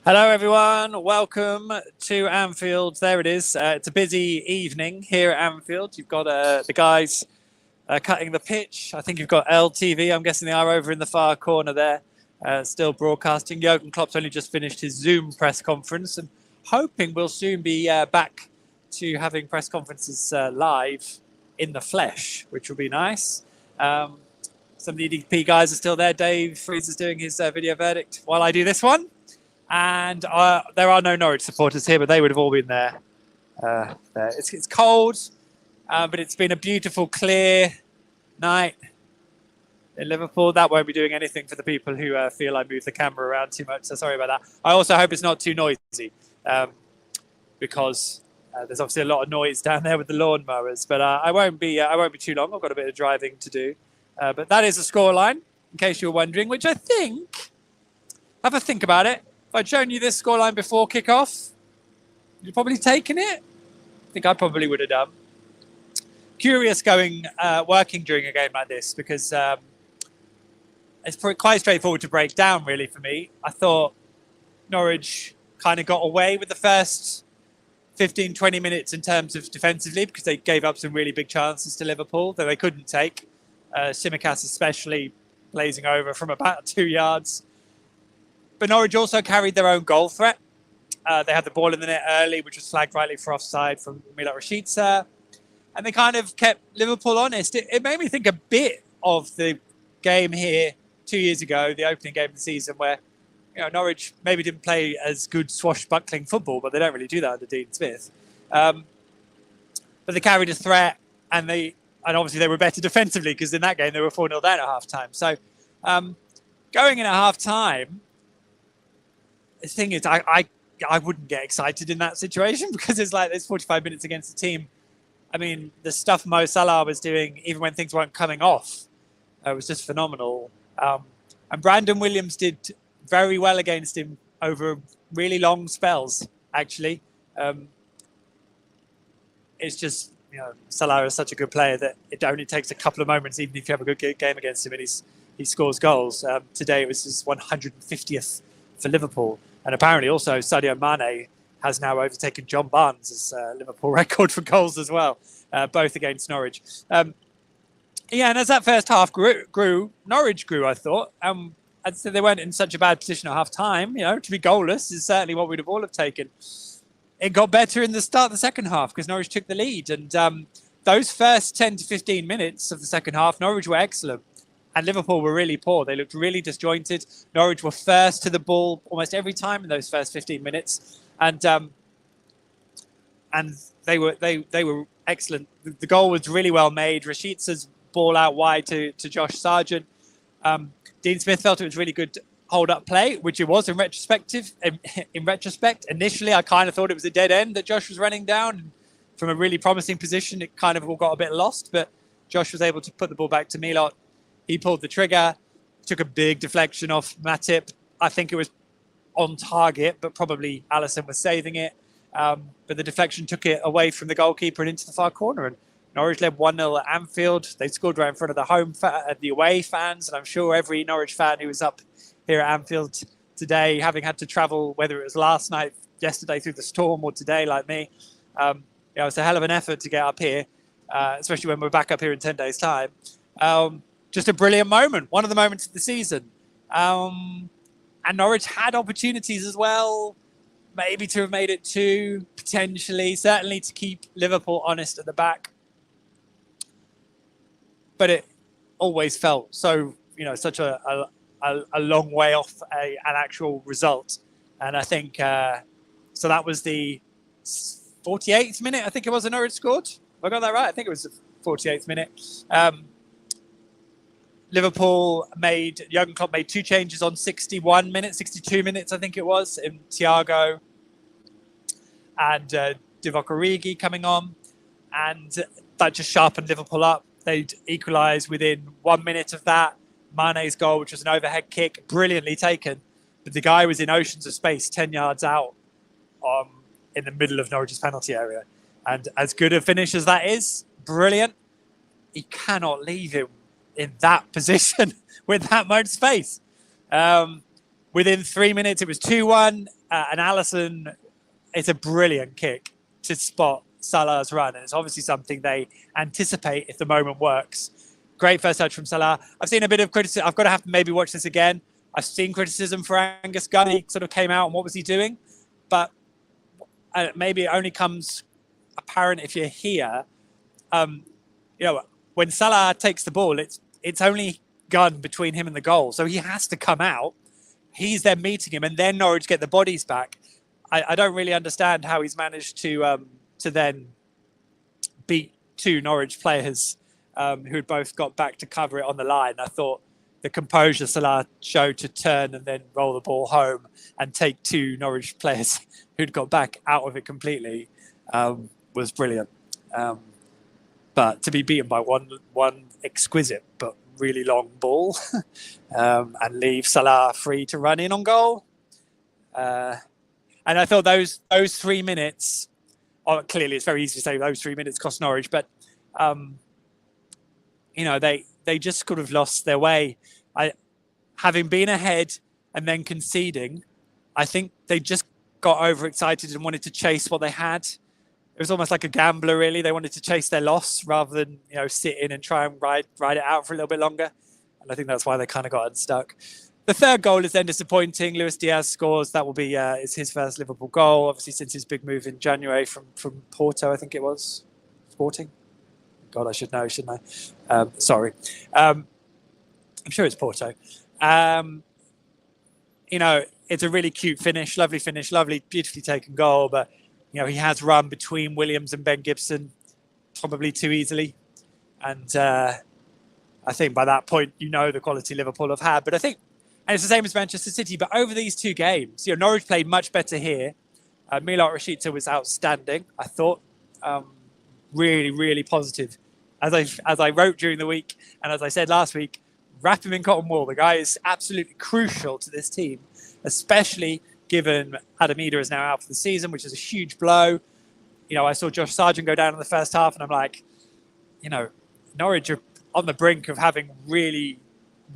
Hello, everyone. Welcome to Anfield. There it is. It's a busy evening here at Anfield. You've got the guys cutting the pitch. I think you've got LTV. I'm guessing they are over in the far corner there, still broadcasting. Jurgen Klopp's only just finished his Zoom press conference and hoping we'll soon be back to having press conferences live in the flesh, which will be nice. Some of the EDP guys are still there. Dave Freeze is doing his video verdict while I do this one. And there are no Norwich supporters here, but they would have all been there. It's cold, but it's been a beautiful, clear night in Liverpool. That won't be doing anything for the people who feel I move the camera around too much. So sorry about that. I also hope it's not too noisy, because there's obviously a lot of noise down there with the lawnmowers. But I won't be too long. I've got a bit of driving to do. But that is the scoreline, in case you're wondering, which I think. Have a think about it. If I'd shown you this scoreline before kickoff, you'd probably taken it. I think I probably would have done. Curious working during a game like this because it's quite straightforward to break down, really, for me. I thought Norwich kind of got away with the first 15, 20 minutes in terms of defensively because they gave up some really big chances to Liverpool that they couldn't take. Tsimikas especially blazing over from about 2 yards. But Norwich also carried their own goal threat. They had the ball in the net early, which was flagged rightly for offside from Milot Rashica. And they kind of kept Liverpool honest. It made me think a bit of the game here 2 years ago, the opening game of the season, where Norwich maybe didn't play as good swashbuckling football, but they don't really do that under Dean Smith. But they carried a threat, and obviously they were better defensively because in that game they were 4-0 down at half-time. So going in at half-time, the thing is, I wouldn't get excited in that situation because it's like there's 45 minutes against the team. I mean, the stuff Mo Salah was doing, even when things weren't coming off, was just phenomenal. And Brandon Williams did very well against him over really long spells, actually. It's just, Salah is such a good player that it only takes a couple of moments, even if you have a good game against him, and he scores goals. Today it was his 150th for Liverpool. And apparently also Sadio Mane has now overtaken John Barnes' Liverpool record for goals as well, both against Norwich. And as that first half grew, Norwich grew, I thought. I'd say they weren't in such a bad position at half-time. To be goalless is certainly what we'd have all have taken. It got better in the start of the second half because Norwich took the lead. And those first 10 to 15 minutes of the second half, Norwich were excellent. And Liverpool were really poor. They looked really disjointed. Norwich were first to the ball almost every time in those first 15 minutes, and they were excellent. The goal was really well made. Rashica's ball out wide to Josh Sargent. Dean Smith felt it was really good hold-up play, which it was in retrospect. Initially, I kind of thought it was a dead end that Josh was running down from a really promising position. It kind of all got a bit lost, but Josh was able to put the ball back to Milot. He pulled the trigger, took a big deflection off Matip. I think it was on target, but probably Alisson was saving it. But the deflection took it away from the goalkeeper and into the far corner. And Norwich led 1-0 at Anfield. They scored right in front of the away fans. And I'm sure every Norwich fan who was up here at Anfield today, having had to travel, whether it was last night, yesterday through the storm, or today like me, it was a hell of an effort to get up here, especially when we're back up here in 10 days' time. Just a brilliant moment, one of the moments of the season. And Norwich had opportunities as well, maybe to have made it two, potentially, certainly to keep Liverpool honest at the back. But it always felt so, such a long way off an actual result. And I think, so that was the 48th minute, I think it was, that Norwich scored. Have I got that right? I think it was the 48th minute. Jurgen Klopp made two changes on 62 minutes, I think it was, in Thiago and Divock Origi coming on. And that just sharpened Liverpool up. They'd equalised within 1 minute of that. Mane's goal, which was an overhead kick, brilliantly taken. But the guy was in oceans of space, 10 yards out in the middle of Norwich's penalty area. And as good a finish as that is, brilliant, he cannot leave him in that position with that much space. within 3 minutes, it was 2-1. And Alisson, it's a brilliant kick to spot Salah's run. And it's obviously something they anticipate if the moment works. Great first touch from Salah. I've seen a bit of criticism. I've got to have to maybe watch this again. I've seen criticism for Angus Gunn. He sort of came out and what was he doing? But maybe it only comes apparent if you're here. When Salah takes the ball, it's only Gunn between him and the goal. So he has to come out. He's then meeting him, and then Norwich get the bodies back. I don't really understand how he's managed to then beat two Norwich players who had both got back to cover it on the line. I thought the composure Salah showed to turn and then roll the ball home and take two Norwich players who'd got back out of it completely was brilliant. But to be beaten by one exquisite but really long ball and leave Salah free to run in on goal. And I thought those 3 minutes, clearly it's very easy to say those 3 minutes cost Norwich, but they just could have lost their way. Having been ahead and then conceding, I think they just got overexcited and wanted to chase what they had. It was almost like a gambler, really. They wanted to chase their loss rather than sit in and try and ride it out for a little bit longer. And I think that's why they kind of got unstuck. The third goal is then disappointing. Luis Diaz scores. That will be it's his first Liverpool goal, obviously since his big move in January from Porto, I think it was. Sporting? God, I should know, shouldn't I? Sorry. I'm sure it's Porto. It's a really cute finish, lovely, beautifully taken goal. But, he has run between Williams and Ben Gibson probably too easily. And I think by that point, the quality Liverpool have had. But I think, and it's the same as Manchester City, but over these two games, Norwich played much better here. Milot Rashica was outstanding, I thought. Really, really positive. As I wrote during the week, and as I said last week, wrap him in cotton wool. The guy is absolutely crucial to this team, especially given Adam Eder is now out for the season, which is a huge blow. I saw Josh Sargent go down in the first half, and I'm like, Norwich are on the brink of having really,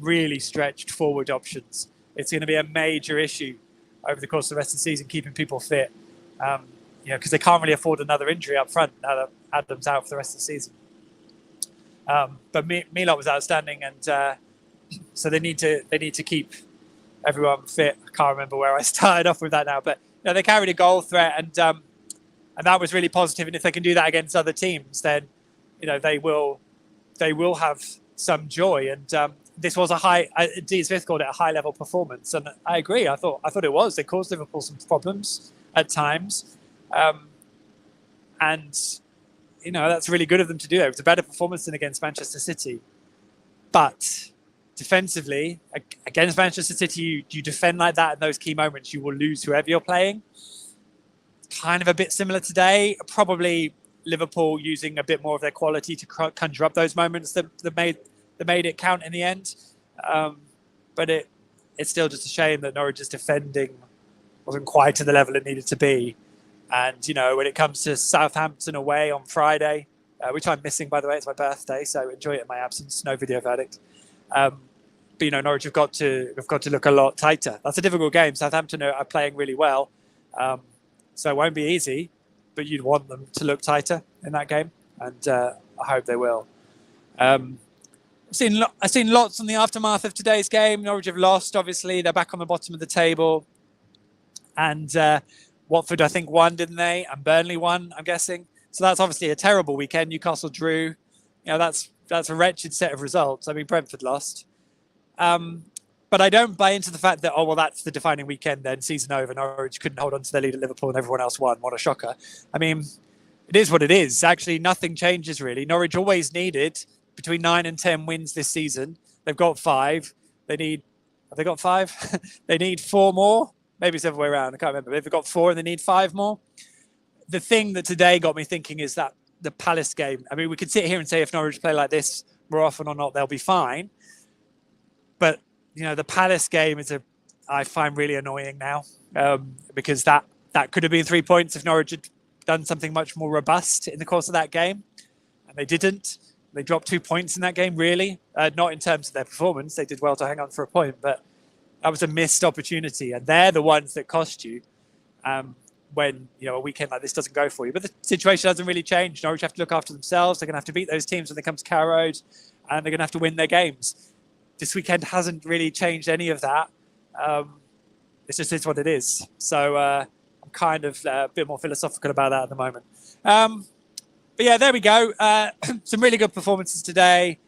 really stretched forward options. It's going to be a major issue over the course of the rest of the season, keeping people fit. Because they can't really afford another injury up front now that Adam's out for the rest of the season. But Milot was outstanding, and so they need to keep everyone fit. I can't remember where I started off with that now, but they carried a goal threat, and that was really positive. And if they can do that against other teams, then they will have some joy. And this was Dean Smith called it a high level performance, and I agree. I thought it was. They caused Liverpool some problems at times. And that's really good of them to do. It was a better performance than against Manchester City. But defensively, against Manchester City, you defend like that in those key moments, you will lose whoever you're playing. Kind of a bit similar today. Probably Liverpool using a bit more of their quality to conjure up those moments that made it count in the end. But it's still just a shame that Norwich's defending wasn't quite to the level it needed to be. And, when it comes to Southampton away on Friday, which I'm missing, by the way, it's my birthday, so enjoy it in my absence, no video verdict. But, Norwich have got to look a lot tighter. That's a difficult game. Southampton are playing really well. So it won't be easy, but you'd want them to look tighter in that game. And I hope they will. I've seen lots on the aftermath of today's game. Norwich have lost, obviously. They're back on the bottom of the table. And Watford, I think, won, didn't they? And Burnley won, I'm guessing. So that's obviously a terrible weekend. Newcastle drew. That's a wretched set of results. I mean, Brentford lost. But I don't buy into the fact that, that's the defining weekend then, season over. Norwich couldn't hold on to their lead at Liverpool and everyone else won. What a shocker. I mean, it is what it is. Actually, nothing changes, really. Norwich always needed between 9 and 10 wins this season. They've got 5. Have they got 5? They need 4 more. Maybe it's the other way around. I can't remember. They've got 4 and they need 5 more. The thing that today got me thinking is that the Palace game. I mean, we could sit here and say if Norwich play like this more often or not, they'll be fine. But, the Palace game I find really annoying now because that could have been 3 points if Norwich had done something much more robust in the course of that game. And they didn't. They dropped 2 points in that game, really. Not in terms of their performance. They did well to hang on for a point, but that was a missed opportunity, and they're the ones that cost you when a weekend like this doesn't go for you. But the situation hasn't really changed. Norwich have to look after themselves. They're going to have to beat those teams when they come to Carrow Road, and they're going to have to win their games. This weekend hasn't really changed any of that. It just is what it is. So I'm kind of a bit more philosophical about that at the moment. But yeah, there we go. Some really good performances today.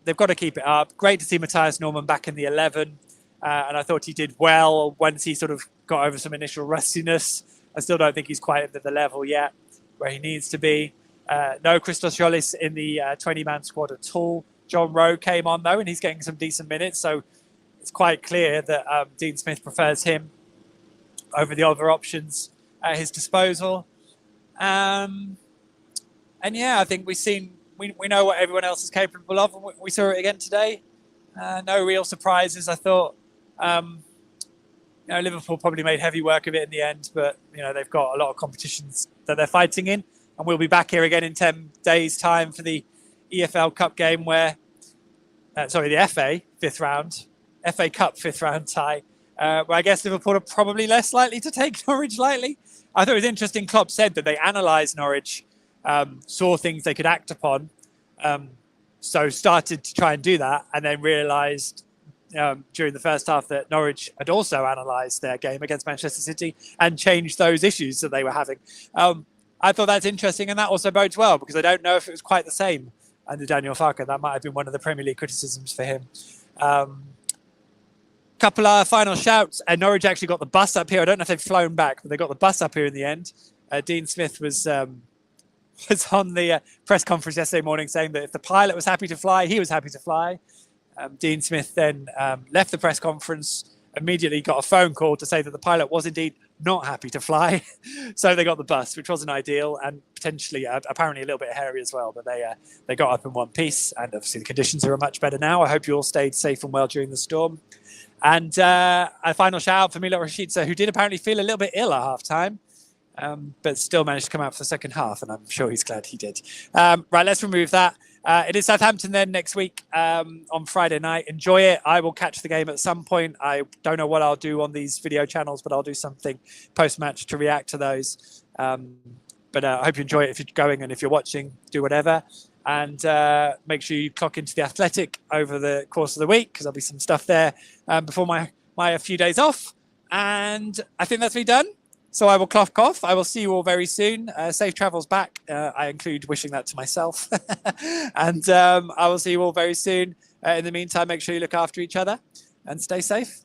They've got to keep it up. Great to see Matthias Norman back in the 11. And I thought he did well once he sort of got over some initial rustiness. I still don't think he's quite at the level yet where he needs to be. No Christos Jolis in the 20-man squad at all. John Rowe came on, though, and he's getting some decent minutes. So it's quite clear that Dean Smith prefers him over the other options at his disposal. And yeah, I think we know what everyone else is capable of, and we saw it again today. No real surprises, I thought. Liverpool probably made heavy work of it in the end, but they've got a lot of competitions that they're fighting in, and we'll be back here again in 10 days' time for the EFL Cup game the FA fifth round, FA Cup fifth round tie, where I guess Liverpool are probably less likely to take Norwich lightly. I thought it was interesting. Klopp said that they analysed Norwich, saw things they could act upon, so started to try and do that, and then realised during the first half that Norwich had also analysed their game against Manchester City and changed those issues that they were having. I thought that's interesting, and that also bodes well, because I don't know if it was quite the same under Daniel Farke. That might have been one of the Premier League criticisms for him. Couple of final shouts, and Norwich actually got the bus up here. I don't know if they've flown back, but they got the bus up here in the end. Dean Smith was on the press conference yesterday morning saying that if the pilot was happy to fly, he was happy to fly. Dean Smith then left the press conference, immediately got a phone call to say that the pilot was indeed not happy to fly. So they got the bus, which wasn't ideal, and potentially apparently a little bit hairy as well, but they got up in one piece, and obviously the conditions are much better now. I hope you all stayed safe and well during the storm. And a final shout out for Milot Rashica, who did apparently feel a little bit ill at half-time, but still managed to come out for the second half, and I'm sure he's glad he did. Right, let's remove that. It is Southampton then next week on Friday night. Enjoy it. I will catch the game at some point. I don't know what I'll do on these video channels, but I'll do something post-match to react to those. But I hope you enjoy it if you're going, and if you're watching, do whatever. And make sure you clock into The Athletic over the course of the week, because there'll be some stuff there before my few days off. And I think that's me done. So I will clock off. I will see you all very soon. Safe travels back. I include wishing that to myself. And I will see you all very soon. In the meantime, make sure you look after each other and stay safe.